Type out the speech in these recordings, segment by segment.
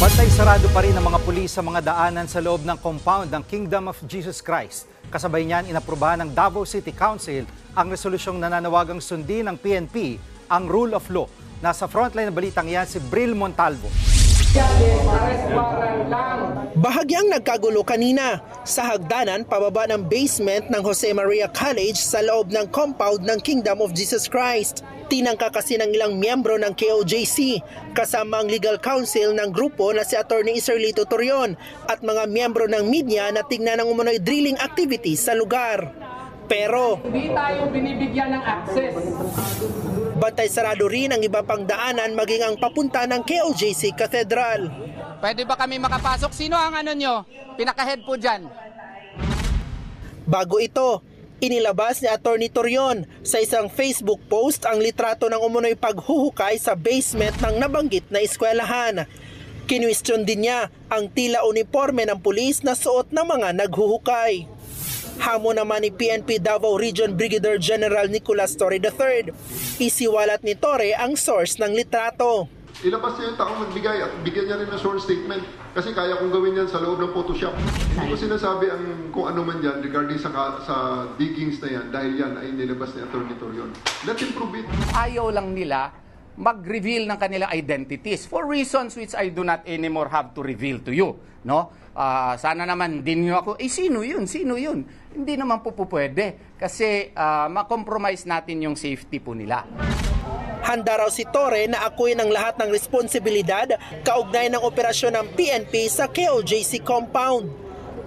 Bantay sarado pa rin ang mga pulis sa mga daanan sa loob ng compound ng Kingdom of Jesus Christ. Kasabay niyan, inaprubahan ng Davao City Council ang resolusyong nananawagang sundin ng PNP ang rule of law. Nasa frontline ng balitang yan si Bril Montalvo. Bahagyang nagkagulo kanina sa hagdanan pababa ng basement ng Jose Maria College sa loob ng compound ng Kingdom of Jesus Christ. Tinangka kasi ng ilang miyembro ng KOJC kasama ang legal counsel ng grupo na si Atty. Israelito Torion at mga miyembro ng media na tingnan ng umunoy drilling activities sa lugar. Pero hindi tayo binibigyan ng access. Bantay sarado rin ang iba pang daanan maging ang papunta ng KOJC Cathedral. Pwede ba kami makapasok? Sino ang nyo? Pinaka-head po dyan. Bago ito, inilabas ni Atty. Torion sa isang Facebook post ang litrato ng umunoy paghuhukay sa basement ng nabanggit na eskwelahan. Kinwestiyon din niya ang tila uniforme ng pulis na suot ng mga naghuhukay. Hamon naman ni PNP Davao Region Brigadier General Nicolas Torre III. Isiwalat ni Torre ang source ng litrato. Ilabas niya yung taong magbigay at bigyan niya rin ng sworn statement kasi kaya kong gawin yan sa loob ng Photoshop. Hindi ko sinasabi kung ano man yan regarding sa diggings na yan dahil yan ay nilabas ni Atty. Torion. Let him prove it. Ayaw lang nila mag-reveal ng kanilang identities for reasons which I do not anymore have to reveal to you. No? Sana naman din nyo ako, sino yun? Sino yun? Hindi naman po pwede kasi ma-compromise natin yung safety po nila. Handa raw si Torre na akuin ang lahat ng responsibilidad kaugnay ng operasyon ng PNP sa KOJC compound.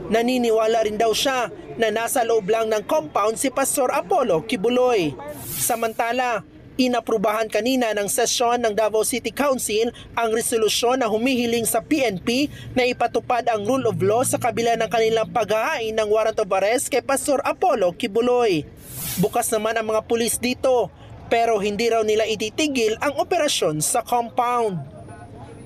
Naniniwala rin daw siya na nasa loob lang ng compound si Pastor Apollo Kibuloy. Samantala, inaprubahan kanina ng sesyon ng Davao City Council ang resolusyon na humihiling sa PNP na ipatupad ang rule of law sa kabila ng kanilang paghahain ng warrant of arrest kay Pastor Apollo Kibuloy. Bukas naman ang mga pulis dito, pero hindi raw nila ititigil ang operasyon sa compound.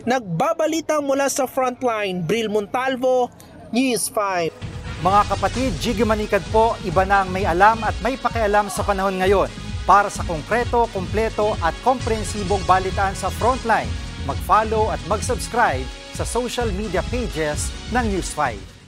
Nagbabalita mula sa frontline, Bril Montalvo, News 5. Mga kapatid, Jiggy Manikad po, iba na ang may alam at may pakialam sa panahon ngayon. Para sa konkreto, kumpleto at komprehensibong balitaan sa frontline, mag-follow at mag-subscribe sa social media pages ng News 5.